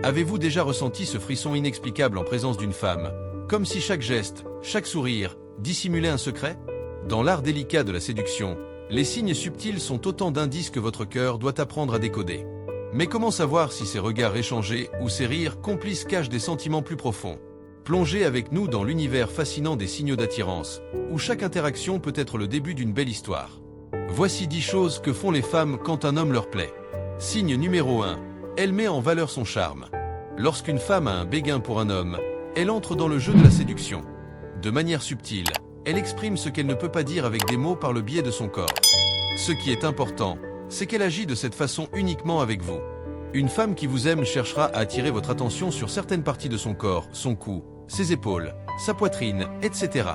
Avez-vous déjà ressenti ce frisson inexplicable en présence d'une femme, comme si chaque geste, chaque sourire, dissimulait un secret? Dans l'art délicat de la séduction, les signes subtils sont autant d'indices que votre cœur doit apprendre à décoder. Mais comment savoir si ces regards échangés ou ces rires complices cachent des sentiments plus profonds? Plongez avec nous dans l'univers fascinant des signaux d'attirance, où chaque interaction peut être le début d'une belle histoire. Voici 10 choses que font les femmes quand un homme leur plaît. Signe numéro 1. Elle met en valeur son charme. Lorsqu'une femme a un béguin pour un homme, elle entre dans le jeu de la séduction. De manière subtile, elle exprime ce qu'elle ne peut pas dire avec des mots par le biais de son corps. Ce qui est important, c'est qu'elle agit de cette façon uniquement avec vous. Une femme qui vous aime cherchera à attirer votre attention sur certaines parties de son corps, son cou, ses épaules, sa poitrine, etc.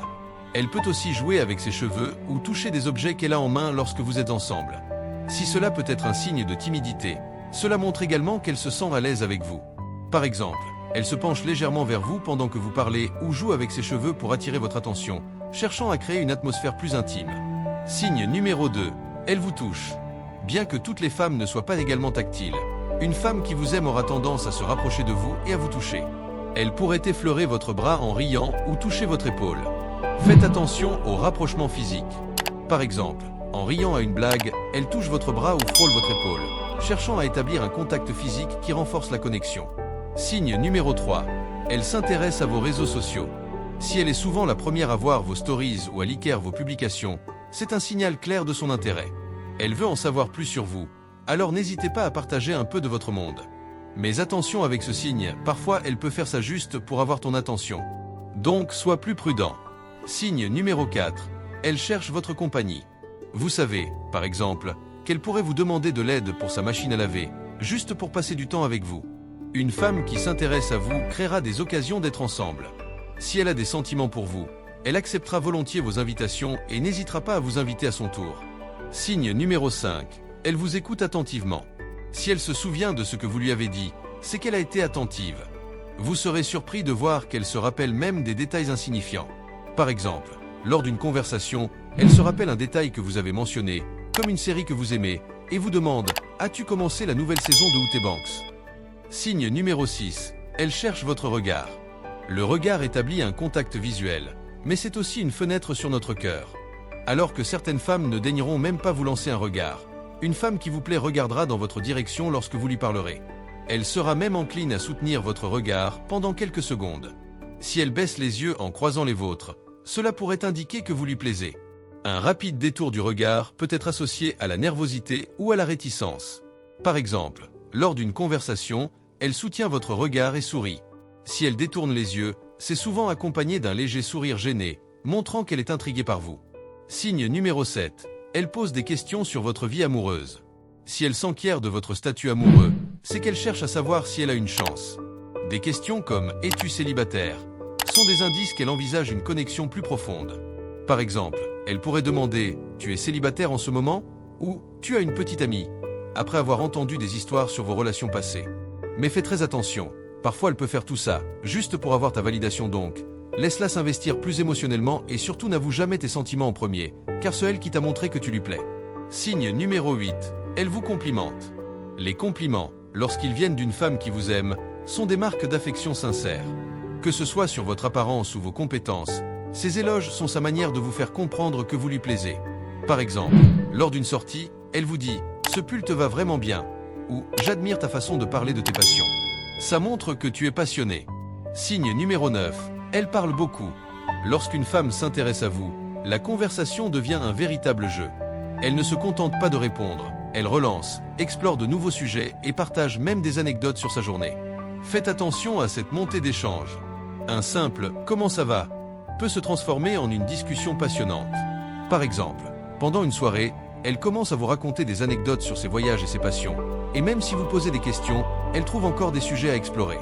Elle peut aussi jouer avec ses cheveux ou toucher des objets qu'elle a en main lorsque vous êtes ensemble. Si cela peut être un signe de timidité, cela montre également qu'elle se sent à l'aise avec vous. Par exemple, elle se penche légèrement vers vous pendant que vous parlez ou joue avec ses cheveux pour attirer votre attention, cherchant à créer une atmosphère plus intime. Signe numéro 2. Elle vous touche. Bien que toutes les femmes ne soient pas également tactiles, une femme qui vous aime aura tendance à se rapprocher de vous et à vous toucher. Elle pourrait effleurer votre bras en riant ou toucher votre épaule. Faites attention au rapprochement physique. Par exemple, en riant à une blague, elle touche votre bras ou frôle votre épaule, cherchant à établir un contact physique qui renforce la connexion. Signe numéro 3. Elle s'intéresse à vos réseaux sociaux. Si elle est souvent la première à voir vos stories ou à liker vos publications, c'est un signal clair de son intérêt. Elle veut en savoir plus sur vous, alors n'hésitez pas à partager un peu de votre monde. Mais attention avec ce signe, parfois elle peut faire ça juste pour avoir ton attention. Donc sois plus prudent. Signe numéro 4. Elle cherche votre compagnie. Vous savez, par exemple, qu'elle pourrait vous demander de l'aide pour sa machine à laver, juste pour passer du temps avec vous. Une femme qui s'intéresse à vous créera des occasions d'être ensemble. Si elle a des sentiments pour vous, elle acceptera volontiers vos invitations et n'hésitera pas à vous inviter à son tour. Signe numéro 5. Elle vous écoute attentivement. Si elle se souvient de ce que vous lui avez dit, c'est qu'elle a été attentive. Vous serez surpris de voir qu'elle se rappelle même des détails insignifiants. Par exemple, lors d'une conversation, elle se rappelle un détail que vous avez mentionné, comme une série que vous aimez, et vous demande « As-tu commencé la nouvelle saison de Outer Banks ?» Signe numéro 6. Elle cherche votre regard. Le regard établit un contact visuel, mais c'est aussi une fenêtre sur notre cœur. Alors que certaines femmes ne daigneront même pas vous lancer un regard, une femme qui vous plaît regardera dans votre direction lorsque vous lui parlerez. Elle sera même encline à soutenir votre regard pendant quelques secondes. Si elle baisse les yeux en croisant les vôtres, cela pourrait indiquer que vous lui plaisez. Un rapide détour du regard peut être associé à la nervosité ou à la réticence. Par exemple, lors d'une conversation, elle soutient votre regard et sourit. Si elle détourne les yeux, c'est souvent accompagné d'un léger sourire gêné, montrant qu'elle est intriguée par vous. Signe numéro 7. Elle pose des questions sur votre vie amoureuse. Si elle s'enquiert de votre statut amoureux, c'est qu'elle cherche à savoir si elle a une chance. Des questions comme « Es-tu célibataire ?» sont des indices qu'elle envisage une connexion plus profonde. Par exemple, elle pourrait demander « Tu es célibataire en ce moment ?» ou « Tu as une petite amie ?» après avoir entendu des histoires sur vos relations passées. Mais fais très attention, parfois elle peut faire tout ça, juste pour avoir ta validation donc. Laisse-la s'investir plus émotionnellement et surtout n'avoue jamais tes sentiments en premier, car c'est elle qui t'a montré que tu lui plais. Signe numéro 8. Elle vous complimente. Les compliments, lorsqu'ils viennent d'une femme qui vous aime, sont des marques d'affection sincère. Que ce soit sur votre apparence ou vos compétences, ces éloges sont sa manière de vous faire comprendre que vous lui plaisez. Par exemple, lors d'une sortie, elle vous dit « Ce pull te va vraiment bien » ou « J'admire ta façon de parler de tes passions ». Ça montre que tu es passionné. Signe numéro 9. Elle parle beaucoup. Lorsqu'une femme s'intéresse à vous, la conversation devient un véritable jeu. Elle ne se contente pas de répondre, elle relance, explore de nouveaux sujets et partage même des anecdotes sur sa journée. Faites attention à cette montée d'échange. Un simple « Comment ça va ?» peut se transformer en une discussion passionnante. Par exemple, pendant une soirée, elle commence à vous raconter des anecdotes sur ses voyages et ses passions, et même si vous posez des questions, elle trouve encore des sujets à explorer.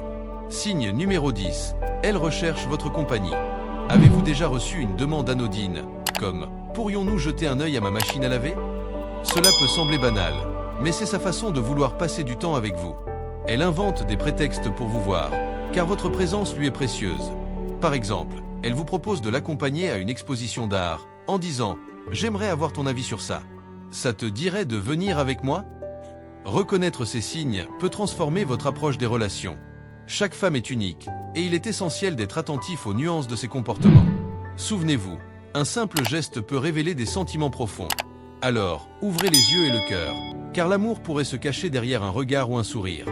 Signe numéro 10. Elle recherche votre compagnie. Avez-vous déjà reçu une demande anodine, comme « Pourrions-nous jeter un œil à ma machine à laver ?» Cela peut sembler banal, mais c'est sa façon de vouloir passer du temps avec vous. Elle invente des prétextes pour vous voir, car votre présence lui est précieuse. Par exemple, elle vous propose de l'accompagner à une exposition d'art, en disant « J'aimerais avoir ton avis sur ça. Ça te dirait de venir avec moi ?» Reconnaître ces signes peut transformer votre approche des relations. Chaque femme est unique, et il est essentiel d'être attentif aux nuances de ses comportements. Souvenez-vous, un simple geste peut révéler des sentiments profonds. Alors, ouvrez les yeux et le cœur, car l'amour pourrait se cacher derrière un regard ou un sourire.